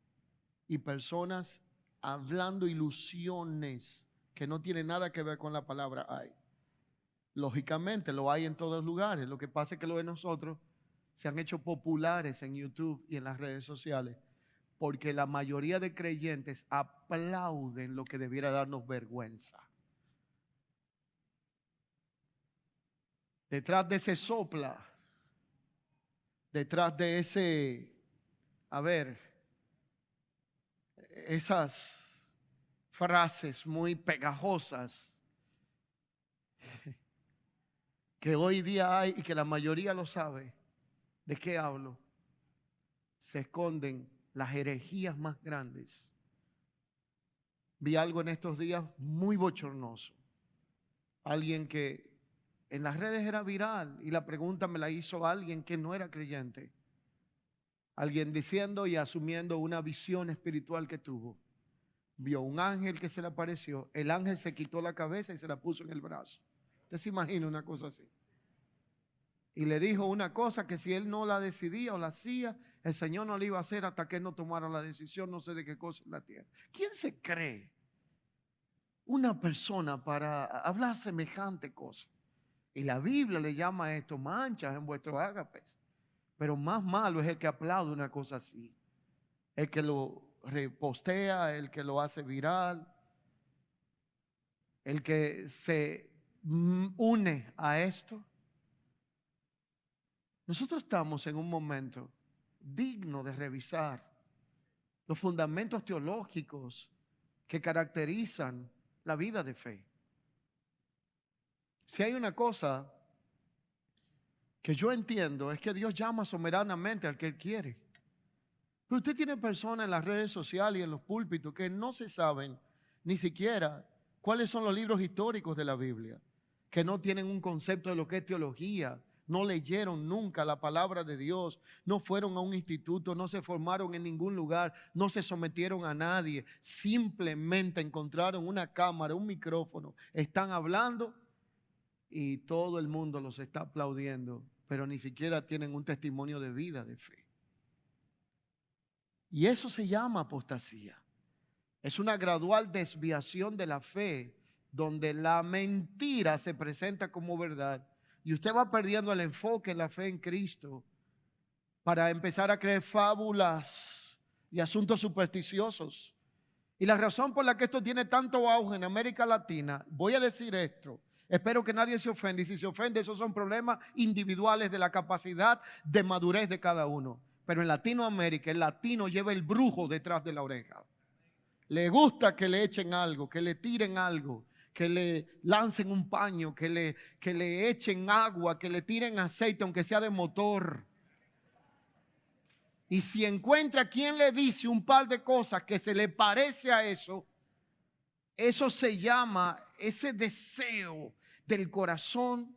y personas hablando ilusiones que no tienen nada que ver con la palabra hay. Lógicamente lo hay en todos lugares. Lo que pasa es que lo de nosotros se han hecho populares en YouTube y en las redes sociales porque la mayoría de creyentes aplauden lo que debiera darnos vergüenza. Detrás de ese sopla, detrás de ese, esas frases muy pegajosas que hoy día hay y que la mayoría lo sabe, ¿de qué hablo? Se esconden las herejías más grandes. Vi algo en estos días muy bochornoso. Alguien que en las redes era viral y la pregunta me la hizo alguien que no era creyente. Alguien diciendo y asumiendo una visión espiritual que tuvo. Vio un ángel que se le apareció. El ángel se quitó la cabeza y se la puso en el brazo. ¿Usted se imagina una cosa así? Y le dijo una cosa que si él no la decidía o la hacía, el Señor no la iba a hacer hasta que él no tomara la decisión, no sé de qué cosa en la tierra. ¿Quién se cree una persona para hablar semejante cosa? Y la Biblia le llama a esto manchas en vuestros ágapes. Pero más malo es el que aplaude una cosa así. El que lo repostea, el que lo hace viral, el que se une a esto. Nosotros estamos en un momento digno de revisar los fundamentos teológicos que caracterizan la vida de fe. Si hay una cosa que yo entiendo es que Dios llama soberanamente al que Él quiere. Pero usted tiene personas en las redes sociales y en los púlpitos que no se saben ni siquiera cuáles son los libros históricos de la Biblia, que no tienen un concepto de lo que es teología, no leyeron nunca la palabra de Dios, no fueron a un instituto, no se formaron en ningún lugar, no se sometieron a nadie, simplemente encontraron una cámara, un micrófono, están hablando y todo el mundo los está aplaudiendo, pero ni siquiera tienen un testimonio de vida, de fe. Y eso se llama apostasía. Es una gradual desviación de la fe, donde la mentira se presenta como verdad y usted va perdiendo el enfoque en la fe en Cristo para empezar a creer fábulas y asuntos supersticiosos. Y la razón por la que esto tiene tanto auge en América Latina, voy a decir esto, espero que nadie se ofenda, y si se ofende, esos son problemas individuales de la capacidad de madurez de cada uno. Pero en Latinoamérica, el latino lleva el brujo detrás de la oreja. Le gusta que le echen algo, que le tiren algo, que le lancen un paño, que le echen agua, que le tiren aceite, aunque sea de motor. Y si encuentra quien le dice un par de cosas que se le parece a eso, eso se llama ese deseo del corazón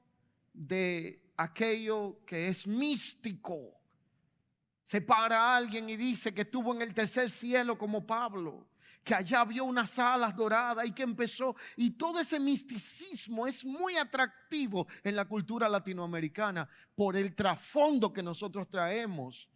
de aquello que es místico. Se para alguien y dice que estuvo en el tercer cielo como Pablo, que allá vio unas alas doradas y que empezó, y todo ese misticismo es muy atractivo en la cultura latinoamericana por el trasfondo que nosotros traemos.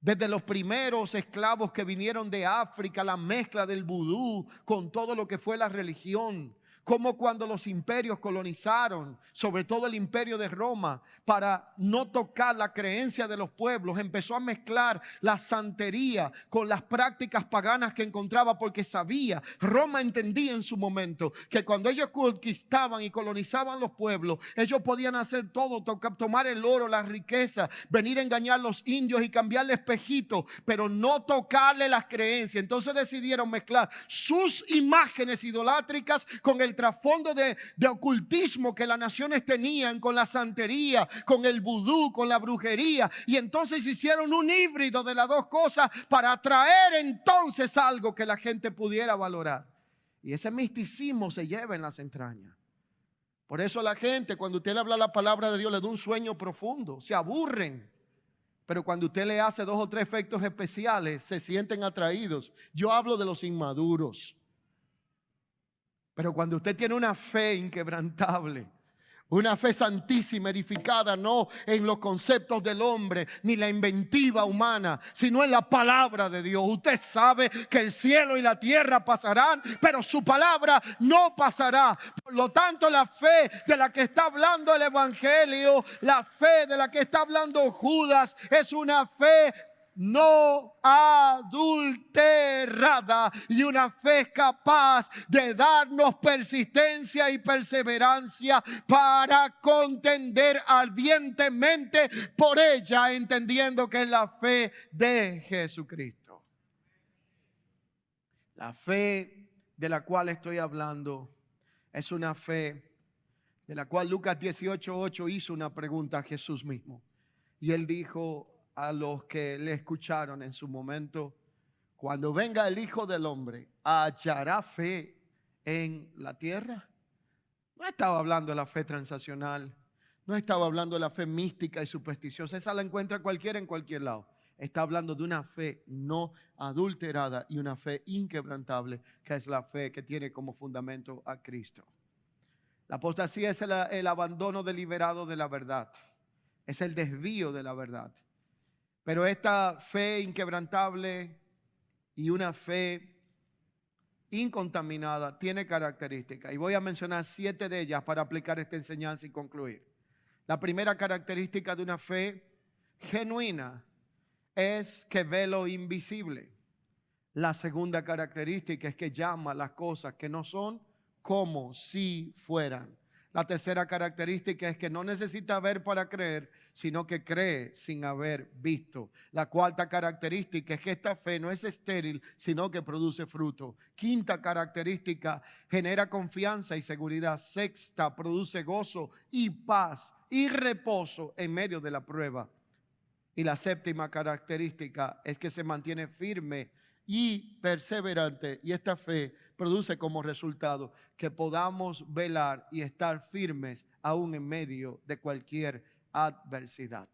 Desde los primeros esclavos que vinieron de África, la mezcla del vudú con todo lo que fue la religión. Como cuando los imperios colonizaron, sobre todo el imperio de Roma, para no tocar la creencia de los pueblos, empezó a mezclar la santería con las prácticas paganas que encontraba, porque sabía, Roma entendía en su momento que cuando ellos conquistaban y colonizaban los pueblos, ellos podían hacer todo, tomar el oro, la riqueza, venir a engañar a los indios y cambiarle espejitos, pero no tocarle las creencias. Entonces decidieron mezclar sus imágenes idolátricas con el trasfondo de ocultismo que las naciones tenían con la santería, con el vudú, con la brujería. Y entonces hicieron un híbrido de las dos cosas para atraer entonces algo que la gente pudiera valorar. Y ese misticismo se lleva en las entrañas. Por eso la gente, cuando usted le habla la palabra de Dios, le da un sueño profundo, se aburren. Pero cuando usted le hace 2 o 3 efectos especiales, se sienten atraídos. Yo hablo de los inmaduros. Pero cuando usted tiene una fe inquebrantable, una fe santísima, edificada no en los conceptos del hombre ni la inventiva humana, sino en la palabra de Dios. Usted sabe que el cielo y la tierra pasarán, pero su palabra no pasará. Por lo tanto, la fe de la que está hablando el Evangelio, la fe de la que está hablando Judas, es una fe no adulterada y una fe capaz de darnos persistencia y perseverancia para contender ardientemente por ella, entendiendo que es la fe de Jesucristo. La fe de la cual estoy hablando es una fe de la cual Lucas 18:8 hizo una pregunta a Jesús mismo. Y él dijo a los que le escucharon en su momento: cuando venga el Hijo del Hombre, ¿hallará fe en la tierra? No estaba hablando de la fe transaccional, no estaba hablando de la fe mística y supersticiosa. Esa la encuentra cualquiera en cualquier lado. Está hablando de una fe no adulterada y una fe inquebrantable, que es la fe que tiene como fundamento a Cristo. La apostasía es el abandono deliberado de la verdad, es el desvío de la verdad. Pero esta fe inquebrantable y una fe incontaminada tiene características. Y voy a mencionar 7 de ellas para aplicar esta enseñanza y concluir. La primera característica de una fe genuina es que ve lo invisible. La segunda característica es que llama las cosas que no son como si fueran. La tercera característica es que no necesita ver para creer, sino que cree sin haber visto. La cuarta característica es que esta fe no es estéril, sino que produce fruto. Quinta característica, genera confianza y seguridad. Sexta, produce gozo y paz y reposo en medio de la prueba. Y la séptima característica es que se mantiene firme y perseverante, y esta fe produce como resultado que podamos velar y estar firmes aún en medio de cualquier adversidad.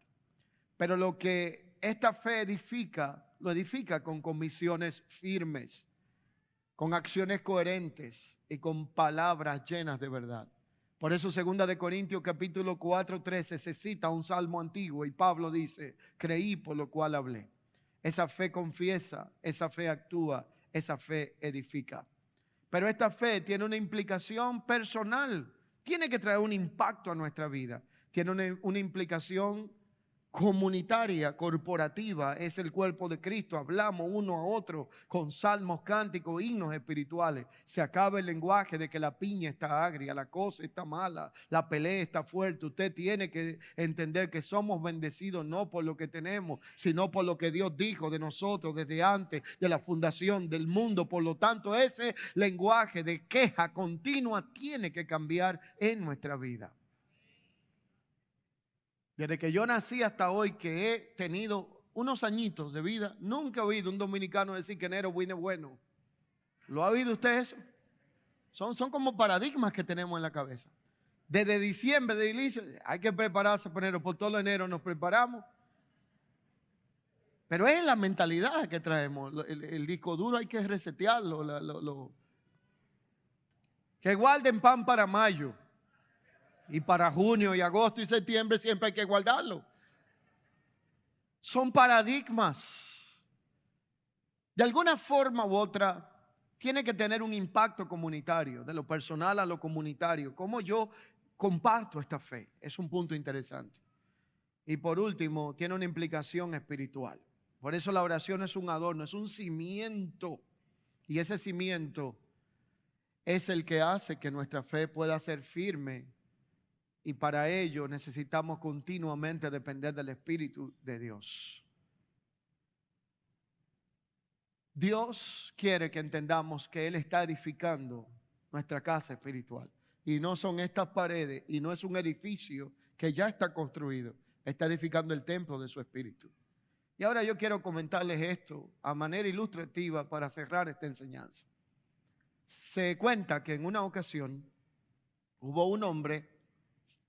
Pero lo que esta fe edifica, lo edifica con convicciones firmes, con acciones coherentes y con palabras llenas de verdad. Por eso 2 Corintios capítulo 4:13 se cita un salmo antiguo y Pablo dice: creí, por lo cual hablé. Esa fe confiesa, esa fe actúa, esa fe edifica. Pero esta fe tiene una implicación personal, tiene que traer un impacto a nuestra vida, tiene una implicación comunitaria, corporativa. Es el cuerpo de Cristo. Hablamos uno a otro con salmos, cánticos, himnos espirituales. Se acaba el lenguaje de que la piña está agria, la cosa está mala, la pelea está fuerte. Usted tiene que entender que somos bendecidos no por lo que tenemos, sino por lo que Dios dijo de nosotros desde antes de la fundación del mundo. Por lo tanto, ese lenguaje de queja continua tiene que cambiar en nuestra vida. Desde que yo nací hasta hoy, que he tenido unos añitos de vida, nunca he oído un dominicano decir que enero viene bueno. ¿Lo ha oído usted eso? Son como paradigmas que tenemos en la cabeza. Desde diciembre, de inicio, hay que prepararse para enero. Por todo enero nos preparamos. Pero es la mentalidad que traemos. El disco duro hay que resetearlo. Que guarden pan para mayo. Y para junio y agosto y septiembre siempre hay que guardarlo. Son paradigmas. De alguna forma u otra, tiene que tener un impacto comunitario, de lo personal a lo comunitario. ¿Cómo yo comparto esta fe? Es un punto interesante. Y por último, tiene una implicación espiritual. Por eso la oración es un adorno, es un cimiento. Y ese cimiento es el que hace que nuestra fe pueda ser firme. Y para ello necesitamos continuamente depender del Espíritu de Dios. Dios quiere que entendamos que Él está edificando nuestra casa espiritual. Y no son estas paredes y no es un edificio que ya está construido. Está edificando el templo de su espíritu. Y ahora yo quiero comentarles esto a manera ilustrativa para cerrar esta enseñanza. Se cuenta que en una ocasión hubo un hombre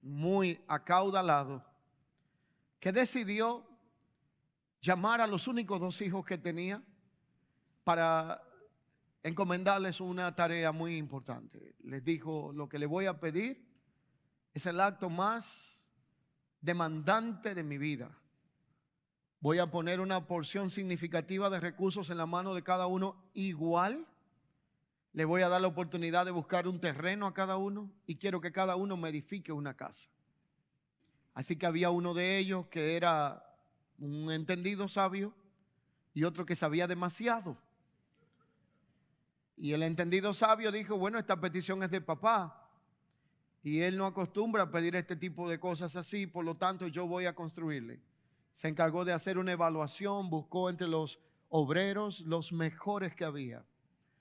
muy acaudalado que decidió llamar a los únicos 2 hijos que tenía para encomendarles una tarea muy importante. Les dijo: lo que le voy a pedir es el acto más demandante de mi vida. Voy a poner una porción significativa de recursos en la mano de cada uno igual. Le voy a dar la oportunidad de buscar un terreno a cada uno y quiero que cada uno me edifique una casa. Así que había uno de ellos que era un entendido sabio y otro que sabía demasiado. Y el entendido sabio dijo: bueno, esta petición es de papá y él no acostumbra a pedir este tipo de cosas así, por lo tanto yo voy a construirle. Se encargó de hacer una evaluación, buscó entre los obreros los mejores que había.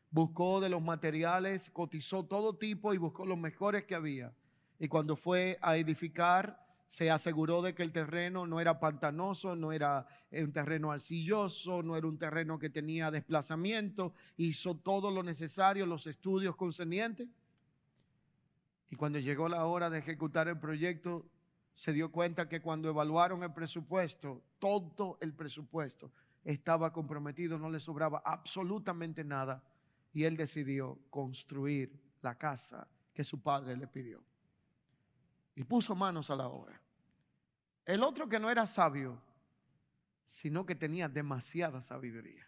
Buscó de los materiales, cotizó todo tipo y buscó los mejores que había. Y cuando fue a edificar, se aseguró de que el terreno no era pantanoso, no era un terreno arcilloso, no era un terreno que tenía desplazamiento. Hizo todo lo necesario, los estudios concernientes. Y cuando llegó la hora de ejecutar el proyecto, se dio cuenta que cuando evaluaron el presupuesto, todo el presupuesto estaba comprometido, no le sobraba absolutamente nada. Y él decidió construir la casa que su padre le pidió. Y puso manos a la obra. El otro, que no era sabio, sino que tenía demasiada sabiduría,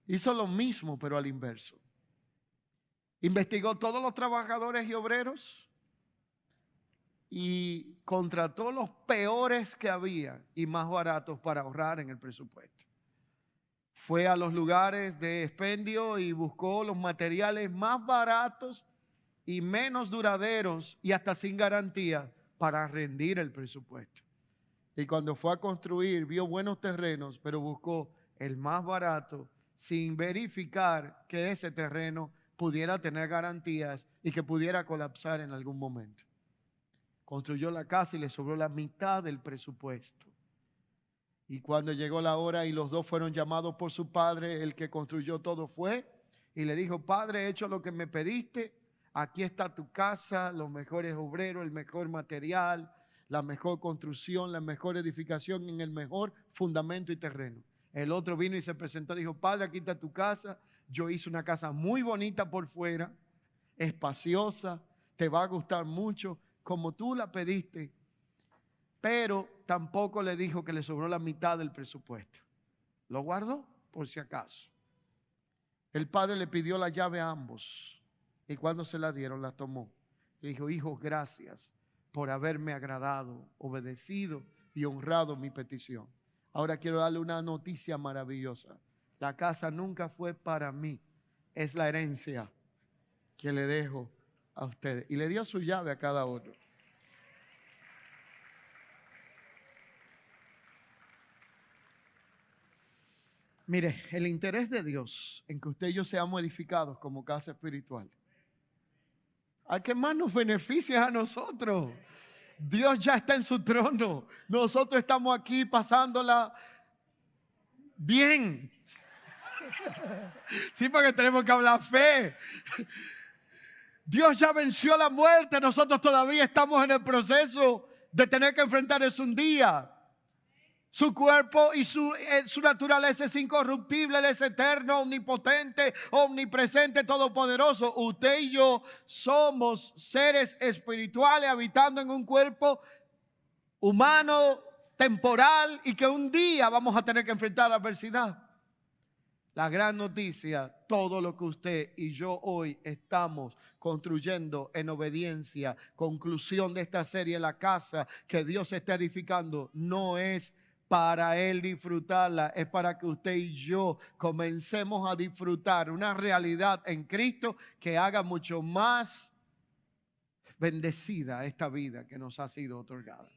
hizo lo mismo, pero al inverso. Investigó todos los trabajadores y obreros y contrató los peores que había y más baratos para ahorrar en el presupuesto. Fue a los lugares de expendio y buscó los materiales más baratos y menos duraderos y hasta sin garantía para rendir el presupuesto. Y cuando fue a construir, vio buenos terrenos, pero buscó el más barato sin verificar que ese terreno pudiera tener garantías y que pudiera colapsar en algún momento. Construyó la casa y le sobró la mitad del presupuesto. Y cuando llegó la hora y los 2 fueron llamados por su padre, el que construyó todo fue y le dijo: padre, he hecho lo que me pediste. Aquí está tu casa, los mejores obreros, el mejor material, la mejor construcción, la mejor edificación en el mejor fundamento y terreno. El otro vino y se presentó y dijo: padre, aquí está tu casa. Yo hice una casa muy bonita por fuera, espaciosa, te va a gustar mucho, como tú la pediste. Pero tampoco le dijo que le sobró la mitad del presupuesto. Lo guardó por si acaso. El padre le pidió la llave a ambos y cuando se la dieron, la tomó. Le dijo: hijos, gracias por haberme agradado, obedecido y honrado mi petición. Ahora quiero darle una noticia maravillosa. La casa nunca fue para mí, es la herencia que le dejo a ustedes. Y le dio su llave a cada uno. Mire, el interés de Dios en que usted y yo seamos edificados como casa espiritual, ¿a qué más nos beneficia a nosotros? Dios ya está en su trono. Nosotros estamos aquí pasándola bien. Sí, porque tenemos que hablar fe. Dios ya venció la muerte. Nosotros todavía estamos en el proceso de tener que enfrentar eso un día. Su cuerpo y su naturaleza es incorruptible, Él es eterno, omnipotente, omnipresente, todopoderoso. Usted y yo somos seres espirituales habitando en un cuerpo humano, temporal, y que un día vamos a tener que enfrentar la adversidad. La gran noticia, todo lo que usted y yo hoy estamos construyendo en obediencia, conclusión de esta serie, la casa que Dios está edificando, no es para Él disfrutarla, es para que usted y yo comencemos a disfrutar una realidad en Cristo que haga mucho más bendecida esta vida que nos ha sido otorgada.